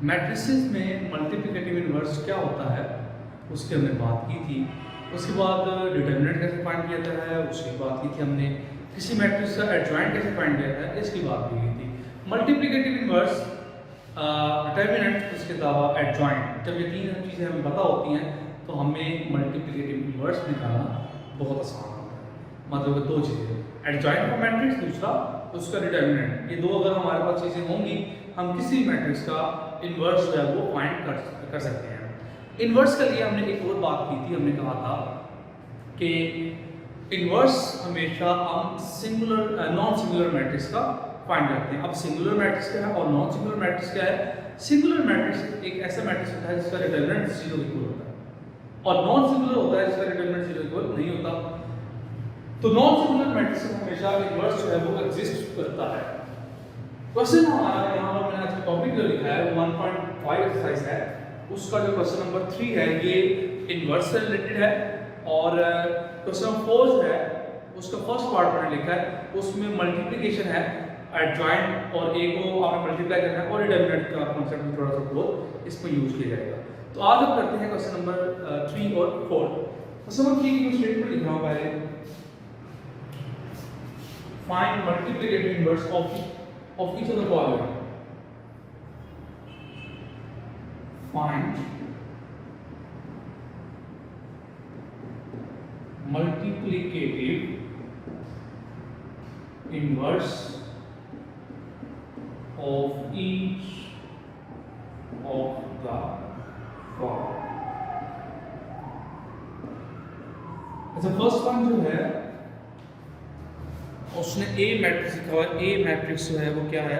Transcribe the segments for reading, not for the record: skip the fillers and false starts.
Matrices में multiplicative inverse क्या होता है उसकी हमने बात की थी। उसके बाद डिटर्मिनेंट कैसे फाइंड किया जाता है उसकी बात की थी हमने। किसी मैट्रिक्स का एडजॉइंट कैसे फाइंड किया जाता है इसकी बात भी की थी। मल्टीप्लिकेटिव इन्वर्स, डिटर्मिनेंट, उसके अलावा एडजॉइंट, जब ये तीन चीज़ें हमें पता होती हैं तो हमें मल्टीप्लिकेटिव इन्वर्स निकालना बहुत आसान होता है। मतलब दो चीज़ें, एडजॉइंट का मैट्रिक्स, दूसरा उसका डिटर्मिनेंट, ये दो अगर हमारे पास चीज़ें होंगी हम किसी मैट्रिक्स का इन्वर्स जो है वो फाइंड कर सकते हैं। इन्वर्स के लिए हमने एक और बात की थी, हमने कहा था कि इन्वर्स हमेशा हम सिंगुलर नॉन सिंगुलर मैट्रिक्स का फाइंड करते हैं। अब सिंगुलर मैट्रिक्स क्या है और नॉन सिंगुलर मैट्रिक्स क्या है? सिंगुलर मैट्रिक्स एक ऐसा मैट्रिक्स होता है जिसका डिटर्मिनेंट 0 इक्वल होता है और नॉन सिंगुलर होता है जिसका डिटर्मिनेंट 0 इक्वल नहीं होता। तो नॉन सिंगुलर मैट्रिक्स में हमेशा इन्वर्स जो है वो एग्जिस्ट करता है। क्वेश्चन हमारा यहाँ पर मैंने आज टॉपिक जो लिखा है 1.5 एक्सरसाइज है, उसका जो क्वेश्चन नंबर 3 है ये इन्वर्स से रिलेटेड है और क्वेश्चन नंबर 4 जो है उसका फर्स्ट पार्ट मैंने लिखा है, उसमें मल्टीप्लिकेशन है, एडजॉइंट और ए को आपने मल्टीप्लाई करना है और डिटरमिनेंट का कांसेप्ट में थोड़ा सा बहुत इसमें यूज किया जाएगा। तो आज हम करते हैं क्वेश्चन नंबर 3 और 4। क्वेश्चन नंबर 3 की स्टेटमेंट लिख रहा हूँ पहले, find multiplicative inverse of each of the following. Find multiplicative inverse of each of the following. अच्छा, फर्स्ट वन जो है उसने ए मैट्रिक्स लिखा हुआ है। ए मैट्रिक्स जो है वो क्या है?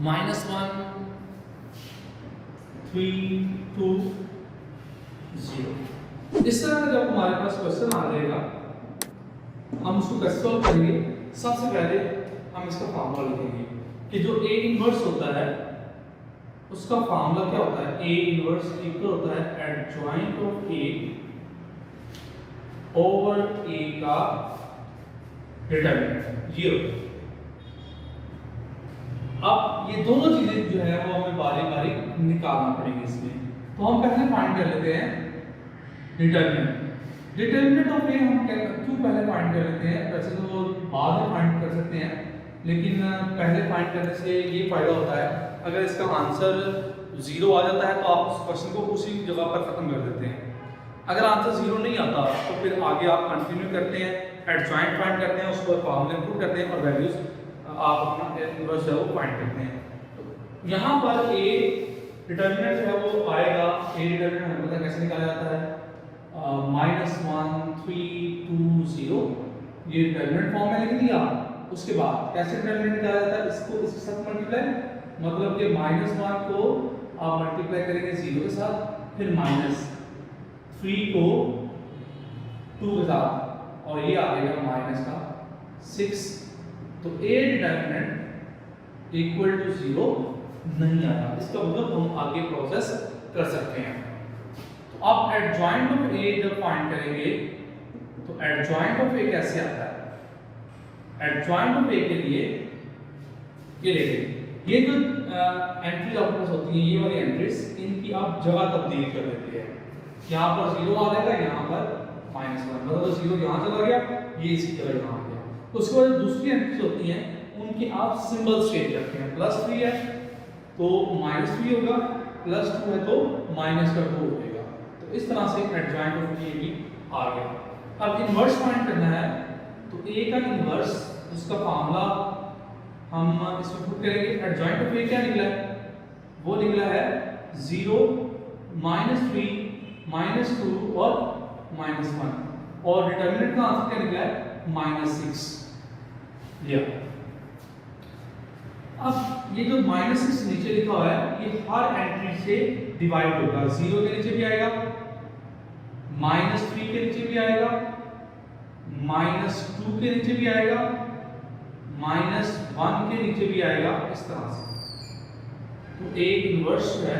-1 3 2 0। इस तरह का जब हमारे पास क्वेश्चन आ जाएगा हम उसको कैसे सॉल्व करेंगे? सबसे पहले हम इसका फार्मूला लिखेंगे कि जो ए इनवर्स होता है उसका फार्मूला क्या होता है? ए इनवर्स इक्वल होता है एडजॉइंट ऑफ ए ओवर ए का डिटरमिनेंट, ये होता है। अब ये दोनों चीजें जो है वो हमें बारी बारी निकालना पड़ेगी इसमें। तो हम पहले फाइंड कर लेते हैं डिटरमिनेंट। डिटरमिनेंट ऑफ ए हम क्यों पहले फाइंड कर लेते हैं? वैसे तो बाद में फाइंड कर सकते हैं लेकिन पहले फाइंड करने से ये फायदा होता है, अगर इसका आंसर 0 आ जाता है तो आप उस क्वेश्चन को उसी जगह पर खत्म कर देते हैं। अगर आंसर 0 नहीं आता तो फिर आगे आप कंटिन्यू करते हैं, एडजॉइंट फाइंड करते हैं, उसको फार्मूले पुट करते हैं और वैल्यूज आप अपना इनवर्स जो है वो फाइंड करते हैं। तो यहाँ पर ए डिटरमिनेंट जो है वो आएगा। ए डिटरमिनेंट हमें पता कैसे निकाला जाता है? -1 3 2 0, ये डिटरमिनेंट फॉर्म में लिख दिया। उसके बाद कैसे डिटरमिनेंट निकाला जाता है? इसको इसके साथ मल्टीप्लाई, मतलब कि -1 को आप मल्टीप्लाई करेंगे 0 के साथ, फिर -3 को 2 के साथ और ये आ जाएगा -6। तो ए डिटरमिनेंट इक्वल टू 0 नहीं आया, इसका मतलब हम आगे प्रोसेस कर सकते हैं। तो अब एडजॉइंट ऑफ ए जब फाइंड करेंगे तो एडजॉइंट ऑफ ए कैसे आता है? एडजॉइंट ऑफ ए के लिए ये देखिए, ये जो एंट्रीज आपके पास होती हैं, ये वाली एंट्रीज, इनकी आप जगह तब्दील कर देते हैं। यहाँ पर 0 आ जाएगा, यहाँ पर -1, मतलब 0 यहाँ चला गया, ये इसी जगह यहाँ आ गया। उसके बाद दूसरी एंट्रीज होती हैं उनकी आप सिंबल्स चेंज करते हैं। +3 है तो -3 होगा, +2 है तो -2 होगा। तो इस तरह से एडजॉइंट ऑफ ए भी आ गया। अब इन्वर्स फाइंड करना है तो ए का इन्वर्स, उसका फार्मूला हम इसमें पुट करेंगे। एडजॉइंट ऑफ ए क्या निकला है? वो निकला है 0 -3 -2 और -1 और डिटरमिनेंट का आंसर क्या निकला है? -6। या अब ये जो -6 नीचे लिखा हुआ है ये हर एंट्री से डिवाइड होगा। 0 के नीचे भी आएगा, -3 के नीचे भी आएगा, -2 के नीचे भी आएगा, -1 के नीचे भी आएगा, इस तरह से। तो ए इनवर्स है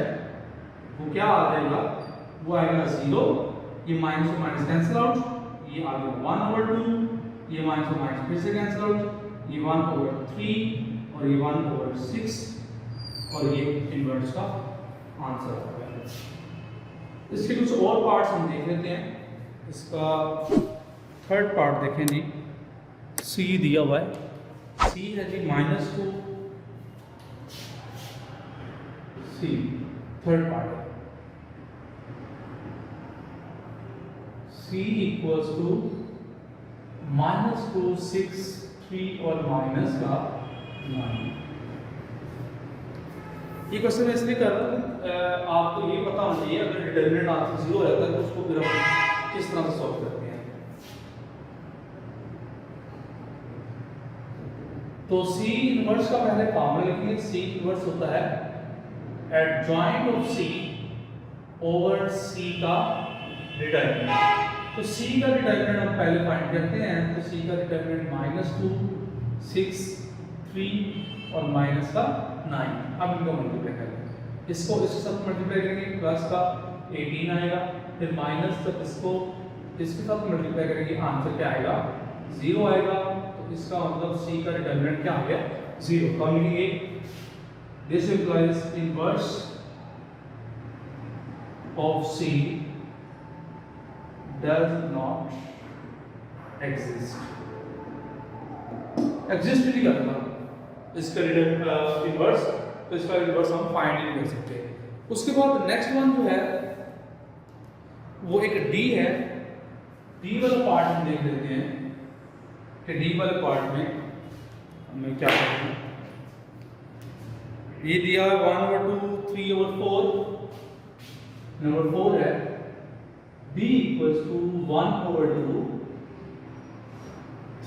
वो क्या आ जाएगा? वो आएगा 0, ये माइनस से माइनस कैंसिल आउट, ये आ गया 1/2, ये माइनस से माइनस फिर से कैंसिल आउट, ये 1/3 और ये 1/6 और ये इन्वर्स का आंसर हो गया। इसके कुछ और पार्ट्स हम देख लेते हैं। इसका थर्ड पार्ट देखें जी, सी दिया हुआ है, सी है जी -2, सी थर्ड पार्ट है, c इक्वल्स टू -2, 6, 3 और माइनस का 9। ये क्वेश्चन इसलिए कर रहा हूँ आपको ये पता होना चाहिए अगर डिटरमिनेंट आंसर 0 रहता है तो उसको फिर हम किस तरह से सॉल्व करते हैं। तो C इनवर्स का पहले फॉर्मूला लिखिए। C इनवर्स होता है adjoint of C over C का डिटरमिनेंट। तो C का डिटरमिनेंट हम पहले फाइंड करते हैं। तो C का डिटरमिनेंट -2, 6, 3 और माइनस का 9। अब इनको मल्टीप्लाई करेंगे, इसको इसके साथ मल्टीप्लाई करेंगे, प्लस का 18 आएगा, फिर माइनस तक इसको इसके साथ मल्टीप्लाई करेंगे, आंसर क्या आएगा 0 आएगा। तो इसका मतलब C का डिटरमिनेंट क्या आ गया 0। तो हम लिखेंगे this implies inverse of C does not exist। Exist नहीं करता इसका इनवर्स, तो इसका इनवर्स हम फाइंड नहीं कर सकते। उसके बाद नेक्स्ट वन जो है वो एक D है। D वाला पार्ट हम देख लेते हैं कि D वाले पार्ट में हमें क्या करना है। ये दिया है 1/2, 3/4, नंबर 4 है D इक्वल्स टू 1/2,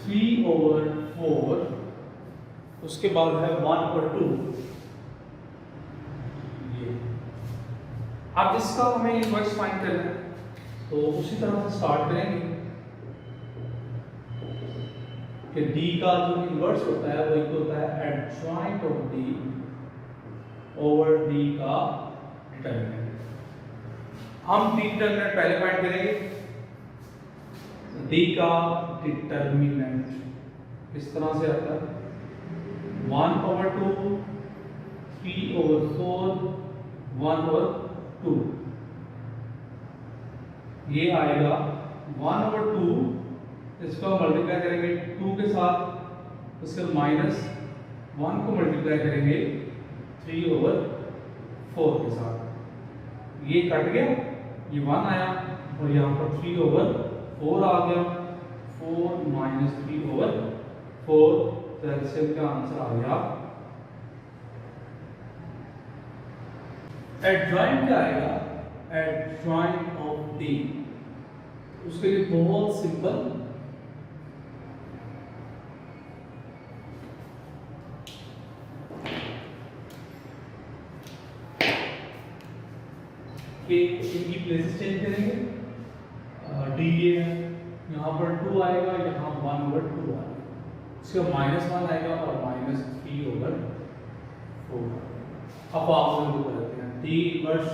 3/4, उसके बाद है 1/2। ये अब इसका हमें इनवर्स फाइंड करना है, तो उसी तरह से स्टार्ट करेंगे कि D का जो इनवर्स होता है वो इक्वल होता है adjoint of D over D का डिटरमिनेंट। हम D डिटरमिनेंट पहले फाइंड करेंगे। D का डिटरमिनेंट इस तरह से आता है 1/2, 3/4, 1/2। ये आएगा 1/2, इसको मल्टीप्लाई करेंगे 2 के साथ, उसके -1 को मल्टीप्लाई करेंगे 3/4 के साथ। ये कट गया, ये 1 आया और यहाँ पर 3/4 आ गया। 4 - 3/4, तो एलसीएम का आंसर आ गया। एडजॉइंट क्या आएगा, एडजॉइंट ऑफ D। उसके लिए बहुत सिंपल, कि इनकी प्लेसेस चेंज करेंगे। D ये है, यहाँ पर 2 आएगा, यहाँ 1/2 आएगा, इसका -1 आएगा और -3/4। अब फॉर्मूला को करते हैं। D inverse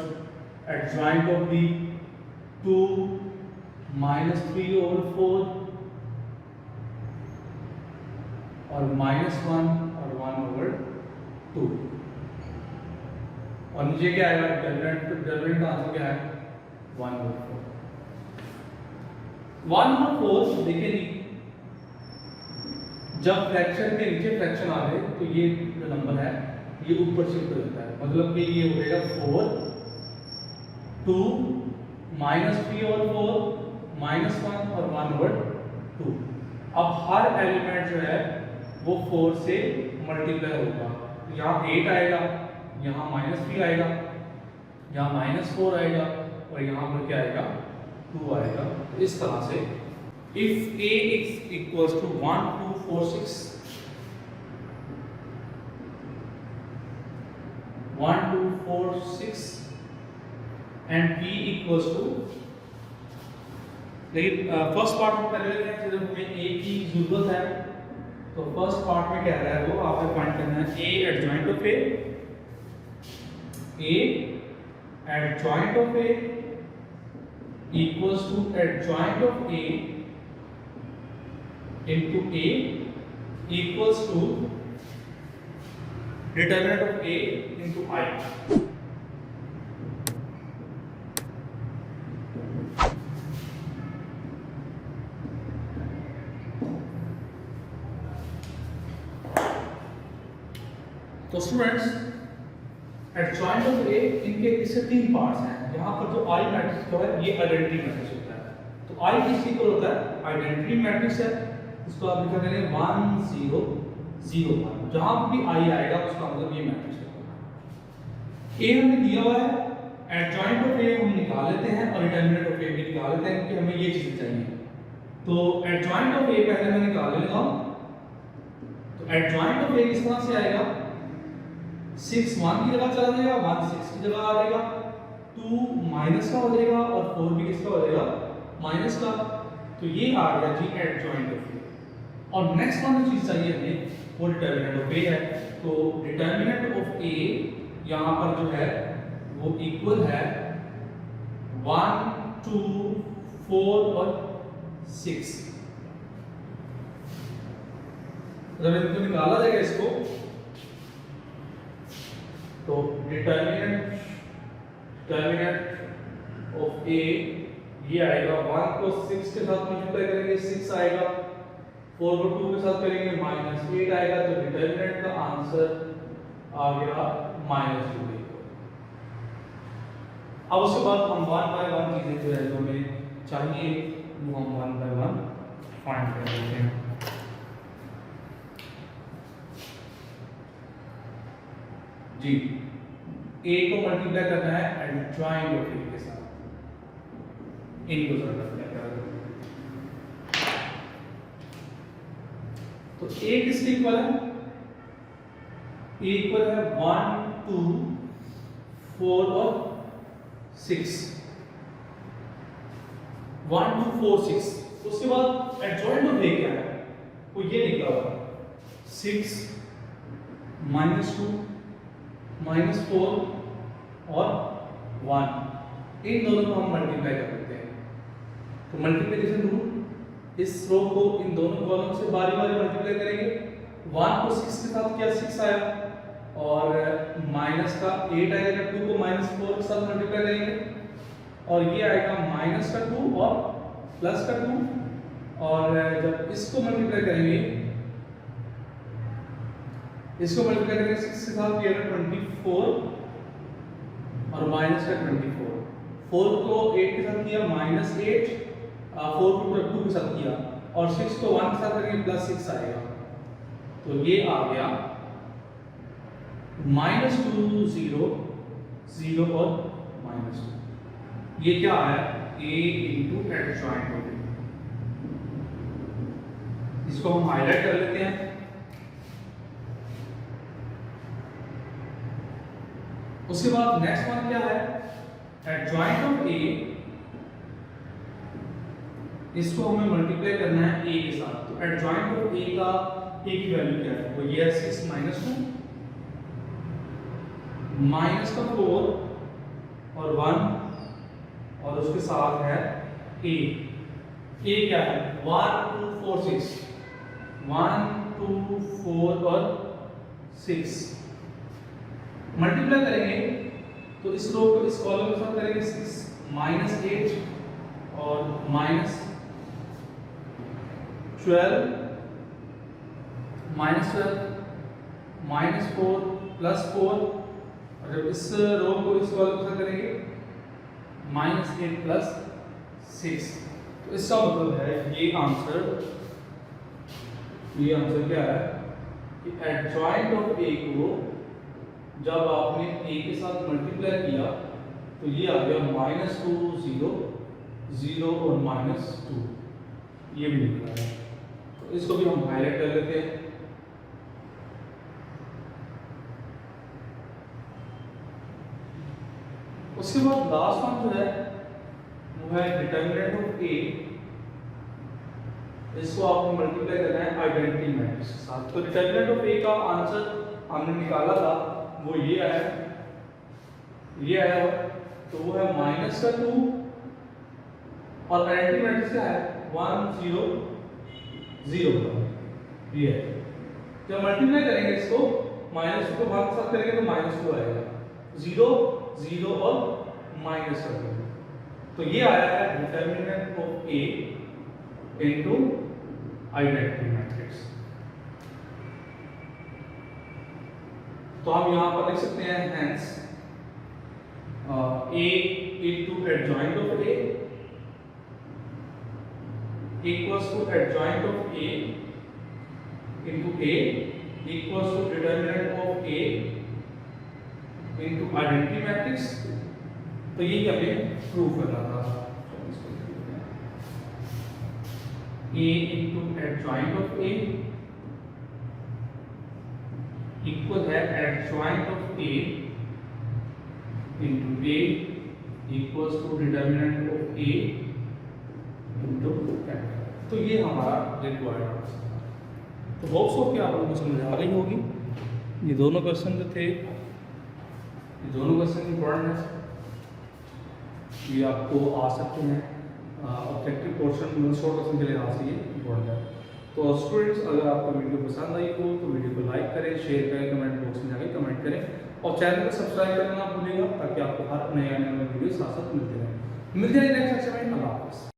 adjoint of D 2 -3/4 और -1 और 1/2। और नीचे क्या आएगा, डिटरमिनेंट का आंसर क्या है 1/4। 1/4 देखिए जी, जब फ्रैक्शन के नीचे फ्रैक्शन आ गए तो ये जो नंबर है ये ऊपर शिफ्ट हो जाता है, मतलब कि ये हो जाएगा 4, 2 -3/4, -1 और 1/2। अब हर एलिमेंट जो है वो 4 से मल्टीप्लाई होगा। यहाँ 8 आएगा, यहाँ -3 आएगा, यहाँ -4 आएगा और यहाँ पर क्या आएगा 2 आएगा। इस तरह से if A is equals to 1, 2, 4, 6, 1, 2, 4, 6 and B equals to, लेकिन फर्स्ट पार्ट में पहले लेंगे जब हमें A की जरूरत है, तो फर्स्ट पार्ट में क्या है वो आपको फाइंड करना है A adjoint of A, A adjoint of A equals to adjoint of A into A equals to determinant of A into I. तो स्टूडेंट्स एडजॉइंट ऑफ ए, इनके इससे तीन पार्ट्स हैं। यहाँ पर जो आई मैट्रिक्स जो है ये आइडेंटिटी मैट्रिक्स होता है। तो आई किस इक्वल होता है? आइडेंटिटी मैट्रिक्स है, इसको आप लिखा करेंगे 1 0 0 1। जहाँ भी आई आएगा उसका मतलब ये मैट्रिक्स होगा। ए हमें दिया हुआ है, एडजॉइंट ऑफ ए हम निकाल लेते हैं और डिटरमिनेंट ऑफ ए भी निकाल लेते हैं क्योंकि हमें ये चीज़ चाहिए। तो एडजॉइंट ऑफ ए पहले मैं निकाल लेता हूँ। तो एडजॉइंट ऑफ ए किस तरह से आएगा? 6 1 की जगह चला जाएगा, 1 6 की जगह आ जाएगा, 2 माइनस का हो जाएगा और 4 भी किसका हो जाएगा? माइनस का। तो ये आ गया जी एडजॉइंट ऑफ ए। और नेक्स्ट वन जो चीज चाहिए हमें वो डिटरमिनेंट ऑफ ए है। तो डिटरमिनेंट ऑफ ए यहाँ पर जो है वो इक्वल है 1 2 4 और 6। जब इनको निकाला जाएगा इसको, तो डिटरमिनेंट ऑफ ए ये आएगा 1 को 6 के साथ मल्टीप्लाई करेंगे 6 आएगा, 4 को 2 के साथ करेंगे -8 आएगा। तो डिटरमिनेंट का आंसर आ गया -2। अब उसके बाद हम 1 बाय 1 चीजें जो है जो हमें चाहिए वो हम 1 बाय 1 फाइंड कर लेते हैं। जी, ए को मल्टीप्लाई करना है एडजॉइंट ऑफ ए के साथ, इनको जरूरत है। तो ए किसके इक्वल है? ए इक्वल है 1 2 4 और 6, 1 2 4 6। उसके बाद एडजॉइंट ऑफ ए क्या है? वो ये निकला हुआ 6 -2 -4 और 1, इन दोनों को हम मल्टीप्लाई कर देते हैं। तो मल्टीप्लिकेशन रूल, इस रो को इन दोनों कॉलम से बारी बारी मल्टीप्लाई करेंगे। 1 को 6 के साथ किया 6 आया, और माइनस का 8 आएगा, 2 को -4 के साथ मल्टीप्लाई करेंगे और ये आएगा -2 और +2। और जब इसको मल्टीप्लाई करेंगे, इसको मल्टीप्लाई करेंगे 6 के साथ, ये 24 और -24। 4 को 8 के साथ किया -8, 4 को 2 के साथ किया और 6 को 1 के साथ करेंगे +6 आएगा। तो ये आ गया -2 0 0 और -2। ये क्या है? a इंटू एडजॉइंट ऑफ ए। इसको हम हाईलाइट कर लेते हैं। उसके बाद नेक्स्ट वन क्या है? एडजॉइंट ऑफ ए, इसको हमें मल्टीप्लाई करना है a के साथ। तो एडजॉइंट ऑफ a का a की वैल्यू क्या है? वो ये है 6 -2 -4 और 1 और उसके साथ है a। a क्या है? 1 2 4 6, 1 2 4 और 6 मल्टीप्लाई करेंगे। तो इस रो को इस कॉलम के साथ करेंगे 6 -8 और -12 -12 -4 +4, और जब इस रो को इस कॉलम के साथ करेंगे -8 +6। तो इसका मतलब है ये आंसर क्या है कि एडजॉइंट ऑफ ए को जब आपने a के साथ मल्टीप्लाई किया तो ये आ गया -2 0 0 और -2, ये भी निकला है। तो इसको भी हम हाईलाइट कर लेते हैं। उसके बाद लास्ट वन जो है वो है डिटरमिनेंट ऑफ ए। इसको आपको मल्टीप्लाई करना है आइडेंटिटी मैट्रिक्स के साथ। तो डिटरमिनेंट ऑफ ए का आंसर हमने निकाला था, वो ये आया, तो वो है -2 और आइडेंटिटी मैट्रिक्स क्या है? 1 0 0 ये है। जब मल्टीप्लाई करेंगे इसको -2 को भाग के साथ करेंगे तो -2 आएगा, 0 0 और माइनस कर देंगे तो ये आया है determinant of A into identity matrix. तो हम यहाँ पर लिख सकते हैं hence A into adjoint of A equals to adjoint of A into A equals to determinant of A into identity matrix। तो ये हमें प्रूव करना था। A into adjoint of A equal है adjoint of A into A equals to determinant of A into factor। तो ये हमारा required answer. तो होप्स हो कि आप लोगों को समझ आ गई होगी। ये दोनों क्वेश्चन जो थे, ये दोनों क्वेश्चन इंपॉर्टेंट है, ये आपको आ सकते हैं ऑब्जेक्टिव पोर्शन में, शॉर्ट क्वेश्चन के लिहाज से ये इंपॉर्टेंट है। तो स्टूडेंट्स, अगर आपको वीडियो पसंद आई हो तो वीडियो को लाइक करें, शेयर करें, कमेंट बॉक्स में जाकर कमेंट करें और चैनल को सब्सक्राइब करना ना भूलिएगा ताकि आपको हर नए आने वाले वीडियो साथ साथ मिलते रहें। मिलते हैं नेक्स्ट सेक्शन में। अल्लाह हाफ़िज़।